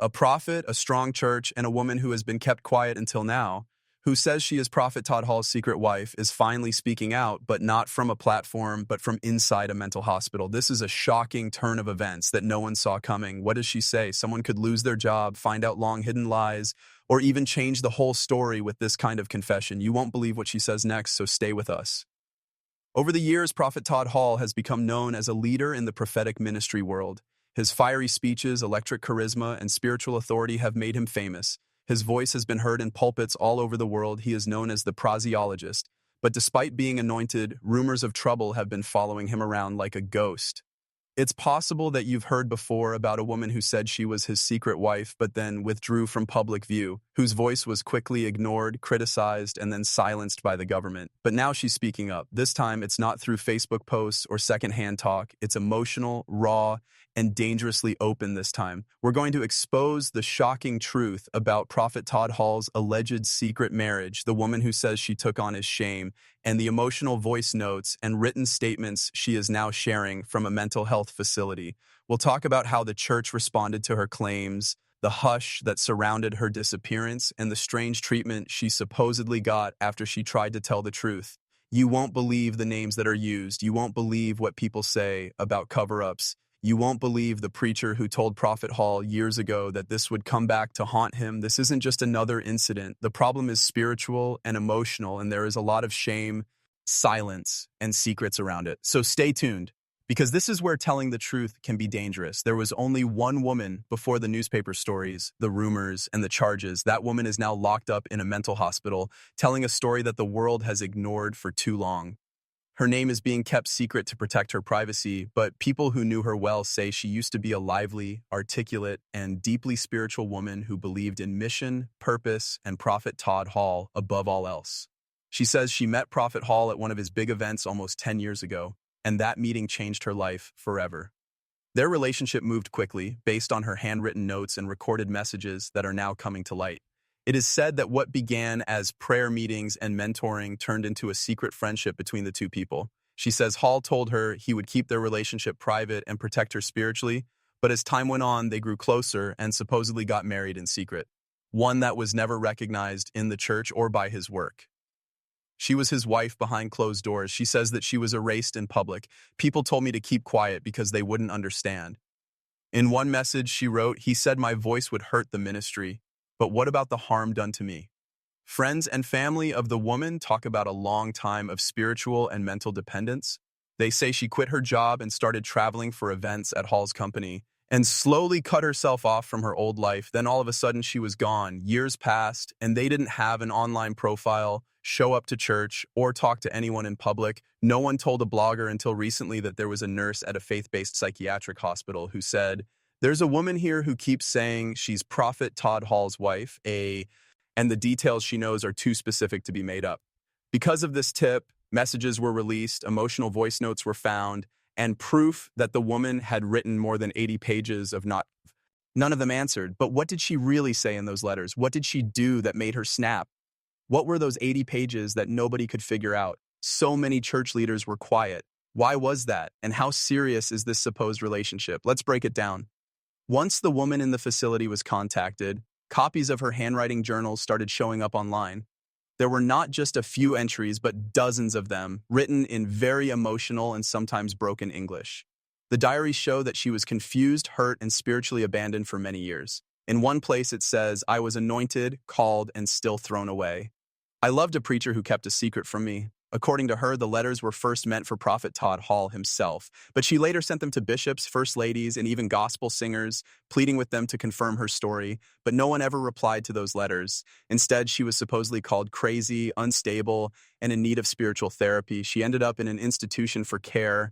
A prophet, a strong church, and a woman who has been kept quiet until now, who says she is Prophet Todd Hall's secret wife, is finally speaking out, but not from a platform, but from inside a mental hospital. This is a shocking turn of events that no one saw coming. What does she say? Someone could lose their job, find out long hidden lies, or even change the whole story with this kind of confession. You won't believe what she says next, so stay with us. Over the years, Prophet Todd Hall has become known as a leader in the prophetic ministry world. His fiery speeches, electric charisma, and spiritual authority have made him famous. His voice has been heard in pulpits all over the world. He is known as the phraseologist. But despite being anointed, rumors of trouble have been following him around like a ghost. It's possible that you've heard before about a woman who said she was his secret wife but then withdrew from public view, whose voice was quickly ignored, criticized, and then silenced by the government. But now she's speaking up. This time, it's not through Facebook posts or secondhand talk. It's emotional, raw, and dangerously open this time. We're going to expose the shocking truth about Prophet Todd Hall's alleged secret marriage, the woman who says she took on his shame, and the emotional voice notes and written statements she is now sharing from a mental health facility. We'll talk about how the church responded to her claims, the hush that surrounded her disappearance, and the strange treatment she supposedly got after she tried to tell the truth. You won't believe the names that are used. You won't believe what people say about cover-ups. You won't believe the preacher who told Prophet Hall years ago that this would come back to haunt him. This isn't just another incident. The problem is spiritual and emotional, and there is a lot of shame, silence, and secrets around it. So stay tuned, because this is where telling the truth can be dangerous. There was only one woman before the newspaper stories, the rumors, and the charges. That woman is now locked up in a mental hospital, telling a story that the world has ignored for too long. Her name is being kept secret to protect her privacy, but people who knew her well say she used to be a lively, articulate, and deeply spiritual woman who believed in mission, purpose, and Prophet Todd Hall above all else. She says she met Prophet Hall at one of his big events almost 10 years ago, and that meeting changed her life forever. Their relationship moved quickly, based on her handwritten notes and recorded messages that are now coming to light. It is said that what began as prayer meetings and mentoring turned into a secret friendship between the two people. She says Hall told her he would keep their relationship private and protect her spiritually, but as time went on, they grew closer and supposedly got married in secret, one that was never recognized in the church or by his work. She was his wife behind closed doors. She says that she was erased in public. People told me to keep quiet because they wouldn't understand. In one message she wrote, he said my voice would hurt the ministry. But what about the harm done to me? Friends and family of the woman talk about a long time of spiritual and mental dependence. They say she quit her job and started traveling for events at Hall's company and slowly cut herself off from her old life. Then all of a sudden she was gone. Years passed and they didn't have an online profile, show up to church, or talk to anyone in public. No one told a blogger until recently that there was a nurse at a faith-based psychiatric hospital who said, "There's a woman here who keeps saying she's Prophet Todd Hall's wife, and the details she knows are too specific to be made up." Because of this tip, messages were released, emotional voice notes were found, and proof that the woman had written more than 80 pages of none of them answered. But what did she really say in those letters? What did she do that made her snap? What were those 80 pages that nobody could figure out? So many church leaders were quiet. Why was that? And how serious is this supposed relationship? Let's break it down. Once the woman in the facility was contacted, copies of her handwriting journals started showing up online. There were not just a few entries, but dozens of them, written in very emotional and sometimes broken English. The diaries show that she was confused, hurt, and spiritually abandoned for many years. In one place it says, "I was anointed, called, and still thrown away." I loved a preacher who kept a secret from me. According to her, the letters were first meant for Prophet Todd Hall himself, but she later sent them to bishops, first ladies, and even gospel singers, pleading with them to confirm her story, but no one ever replied to those letters. Instead, she was supposedly called crazy, unstable, and in need of spiritual therapy. She ended up in an institution for care.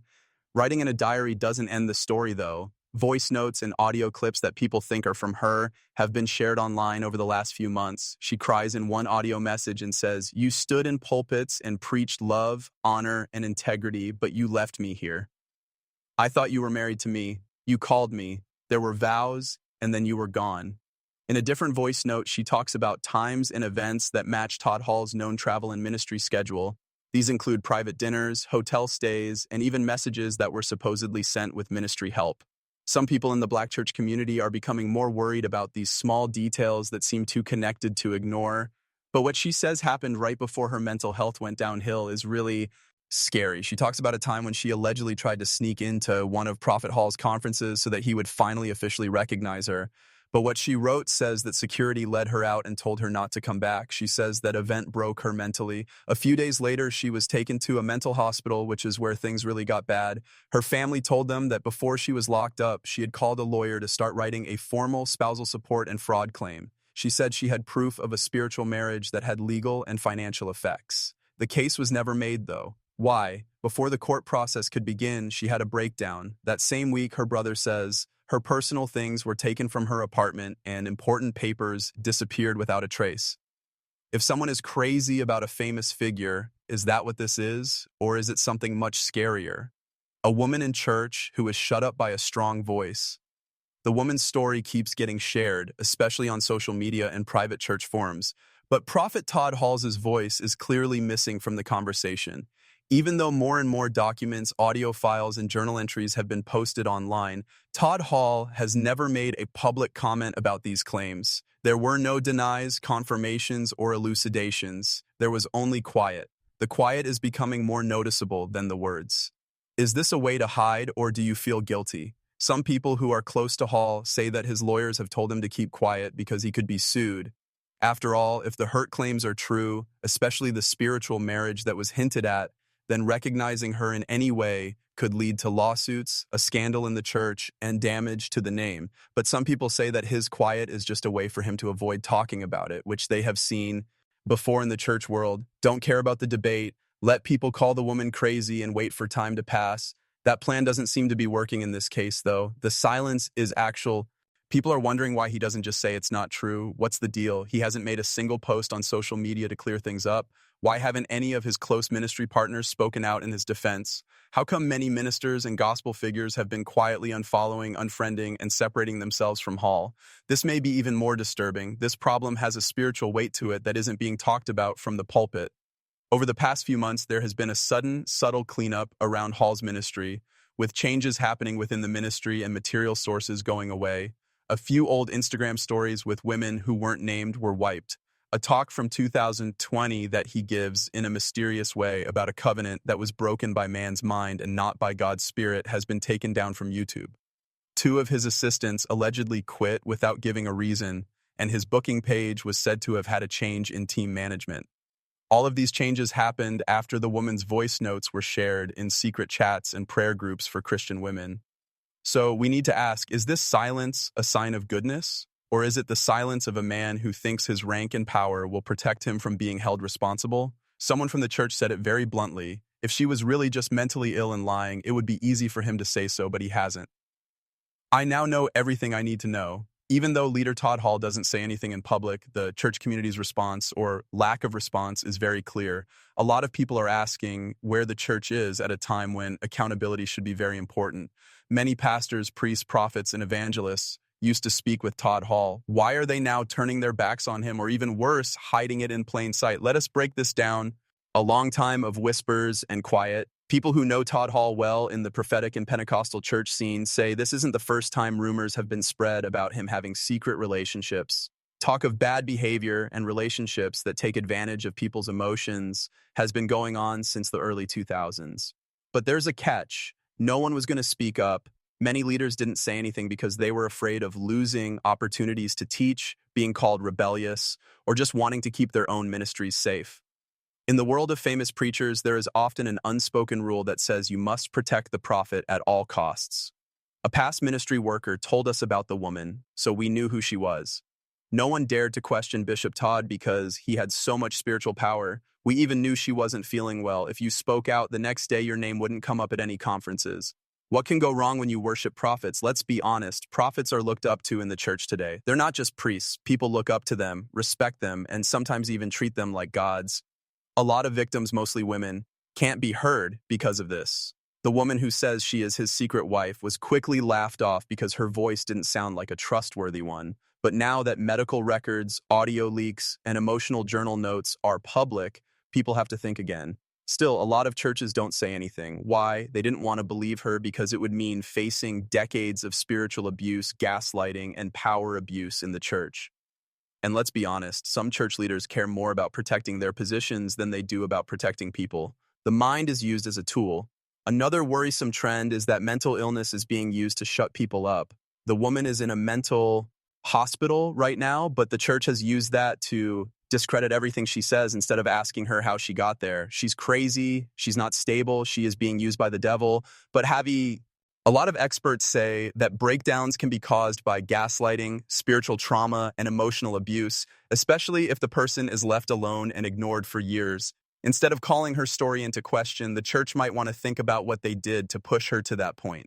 Writing in a diary doesn't end the story, though. Voice notes and audio clips that people think are from her have been shared online over the last few months. She cries in one audio message and says, "You stood in pulpits and preached love, honor, and integrity, but you left me here. I thought you were married to me. You called me. There were vows, and then you were gone." In a different voice note, she talks about times and events that match Todd Hall's known travel and ministry schedule. These include private dinners, hotel stays, and even messages that were supposedly sent with ministry help. Some people in the Black church community are becoming more worried about these small details that seem too connected to ignore. But what she says happened right before her mental health went downhill is really scary. She talks about a time when she allegedly tried to sneak into one of Prophet Hall's conferences so that he would finally officially recognize her. But what she wrote says that security led her out and told her not to come back. She says that event broke her mentally. A few days later, she was taken to a mental hospital, which is where things really got bad. Her family told them that before she was locked up, she had called a lawyer to start writing a formal spousal support and fraud claim. She said she had proof of a spiritual marriage that had legal and financial effects. The case was never made, though. Why? Before the court process could begin, she had a breakdown. That same week, her brother says, her personal things were taken from her apartment and important papers disappeared without a trace. If someone is crazy about a famous figure, is that what this is? Or is it something much scarier? A woman in church who is shut up by a strong voice. The woman's story keeps getting shared, especially on social media and private church forums. But Prophet Todd Hall's voice is clearly missing from the conversation. Even though more and more documents, audio files, and journal entries have been posted online, Todd Hall has never made a public comment about these claims. There were no denies, confirmations, or elucidations. There was only quiet. The quiet is becoming more noticeable than the words. Is this a way to hide, or do you feel guilty? Some people who are close to Hall say that his lawyers have told him to keep quiet because he could be sued. After all, if the hurt claims are true, especially the spiritual marriage that was hinted at, then recognizing her in any way could lead to lawsuits, a scandal in the church, and damage to the name. But some people say that his quiet is just a way for him to avoid talking about it, which they have seen before in the church world. Don't care about the debate, let people call the woman crazy and wait for time to pass. That plan doesn't seem to be working in this case, though. The silence is actual. People are wondering why he doesn't just say it's not true. What's the deal? He hasn't made a single post on social media to clear things up. Why haven't any of his close ministry partners spoken out in his defense? How come many ministers and gospel figures have been quietly unfollowing, unfriending, and separating themselves from Hall? This may be even more disturbing. This problem has a spiritual weight to it that isn't being talked about from the pulpit. Over the past few months, there has been a sudden, subtle cleanup around Hall's ministry, with changes happening within the ministry and material sources going away. A few old Instagram stories with women who weren't named were wiped. A talk from 2020 that he gives in a mysterious way about a covenant that was broken by man's mind and not by God's spirit has been taken down from YouTube. Two of his assistants allegedly quit without giving a reason, and his booking page was said to have had a change in team management. All of these changes happened after the woman's voice notes were shared in secret chats and prayer groups for Christian women. So we need to ask, is this silence a sign of goodness? Or is it the silence of a man who thinks his rank and power will protect him from being held responsible? Someone from the church said it very bluntly. If she was really just mentally ill and lying, it would be easy for him to say so, but he hasn't. I now know everything I need to know. Even though leader Todd Hall doesn't say anything in public, the church community's response or lack of response is very clear. A lot of people are asking where the church is at a time when accountability should be very important. Many pastors, priests, prophets, and evangelists used to speak with Todd Hall. Why are they now turning their backs on him, or even worse, hiding it in plain sight? Let us break this down. A long time of whispers and quiet. People who know Todd Hall well in the prophetic and Pentecostal church scene say this isn't the first time rumors have been spread about him having secret relationships. Talk of bad behavior and relationships that take advantage of people's emotions has been going on since the early 2000s. But there's a catch. No one was going to speak up. Many leaders didn't say anything because they were afraid of losing opportunities to teach, being called rebellious, or just wanting to keep their own ministries safe. In the world of famous preachers, there is often an unspoken rule that says you must protect the prophet at all costs. A past ministry worker told us about the woman, so we knew who she was. No one dared to question Bishop Todd because he had so much spiritual power. We even knew she wasn't feeling well. If you spoke out, the next day your name wouldn't come up at any conferences. What can go wrong when you worship prophets? Let's be honest, prophets are looked up to in the church today. They're not just priests. People look up to them, respect them, and sometimes even treat them like gods. A lot of victims, mostly women, can't be heard because of this. The woman who says she is his secret wife was quickly laughed off because her voice didn't sound like a trustworthy one. But now that medical records, audio leaks, and emotional journal notes are public, people have to think again. Still, a lot of churches don't say anything. Why? They didn't want to believe her because it would mean facing decades of spiritual abuse, gaslighting, and power abuse in the church. And let's be honest, some church leaders care more about protecting their positions than they do about protecting people. The mind is used as a tool. Another worrisome trend is that mental illness is being used to shut people up. The woman is in a mental hospital right now, but the church has used that to discredit everything she says instead of asking her how she got there. She's crazy, she's not stable, she is being used by the devil. But a lot of experts say that breakdowns can be caused by gaslighting, spiritual trauma, and emotional abuse, especially if the person is left alone and ignored for years. Instead of calling her story into question, the church might want to think about what they did to push her to that point.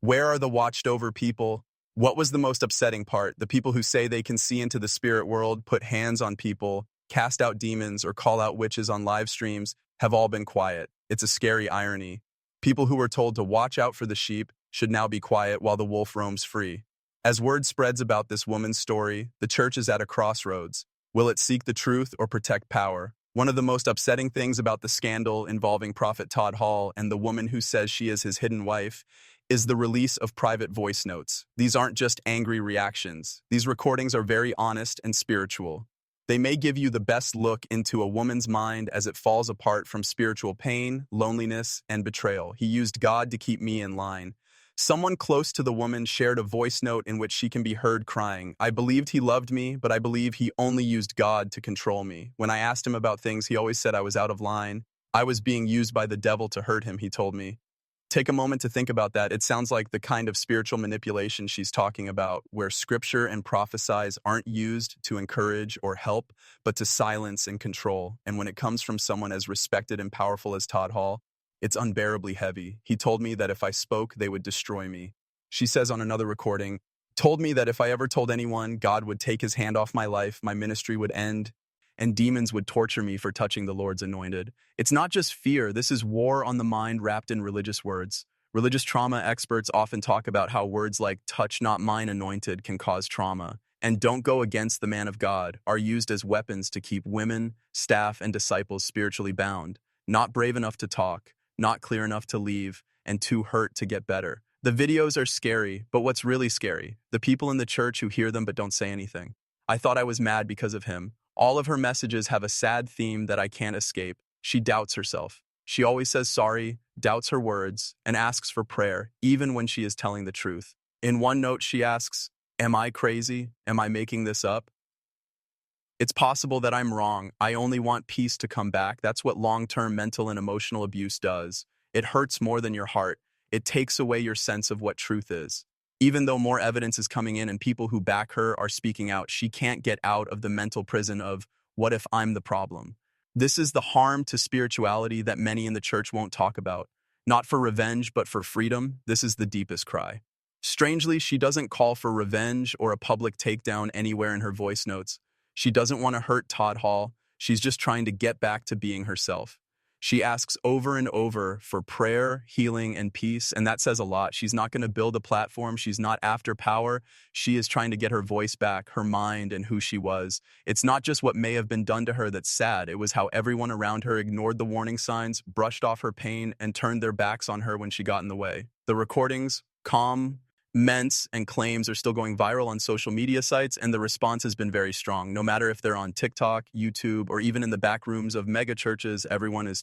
Where are the watched over people? What was the most upsetting part? The people who say they can see into the spirit world, put hands on people, cast out demons, or call out witches on live streams have all been quiet. It's a scary irony. People who were told to watch out for the sheep should now be quiet while the wolf roams free. As word spreads about this woman's story, the church is at a crossroads. Will it seek the truth or protect power? One of the most upsetting things about the scandal involving Prophet Todd Hall and the woman who says she is his hidden wife is the release of private voice notes. These aren't just angry reactions. These recordings are very honest and spiritual. They may give you the best look into a woman's mind as it falls apart from spiritual pain, loneliness, and betrayal. He used God to keep me in line. Someone close to the woman shared a voice note in which she can be heard crying, "I believed he loved me, but I believe he only used God to control me. When I asked him about things, he always said I was out of line. I was being used by the devil to hurt him," he told me. Take a moment to think about that. It sounds like the kind of spiritual manipulation she's talking about, where scripture and prophesies aren't used to encourage or help, but to silence and control. And when it comes from someone as respected and powerful as Todd Hall, it's unbearably heavy. He told me that if I spoke, they would destroy me. She says on another recording, told me that if I ever told anyone, God would take his hand off my life, my ministry would end, and demons would torture me for touching the Lord's anointed. It's not just fear, this is war on the mind wrapped in religious words. Religious trauma experts often talk about how words like touch not mine anointed can cause trauma, and don't go against the man of God are used as weapons to keep women, staff, and disciples spiritually bound, not brave enough to talk, not clear enough to leave, and too hurt to get better. The videos are scary, but what's really scary? The people in the church who hear them but don't say anything. I thought I was mad because of him. All of her messages have a sad theme that I can't escape. She doubts herself. She always says sorry, doubts her words, and asks for prayer, even when she is telling the truth. In one note, she asks, "Am I crazy? Am I making this up? It's possible that I'm wrong. I only want peace to come back." That's what long-term mental and emotional abuse does. It hurts more than your heart. It takes away your sense of what truth is. Even though more evidence is coming in and people who back her are speaking out, she can't get out of the mental prison of, what if I'm the problem? This is the harm to spirituality that many in the church won't talk about. Not for revenge, but for freedom. This is the deepest cry. Strangely, she doesn't call for revenge or a public takedown anywhere in her voice notes. She doesn't want to hurt Todd Hall. She's just trying to get back to being herself. She asks over and over for prayer, healing, and peace, and that says a lot. She's not going to build a platform. She's not after power. She is trying to get her voice back, her mind, and who she was. It's not just what may have been done to her that's sad. It was how everyone around her ignored the warning signs, brushed off her pain, and turned their backs on her when she got in the way. The recordings, comments, and claims are still going viral on social media sites, and the response has been very strong. No matter if they're on TikTok, YouTube, or even in the back rooms of mega churches, everyone is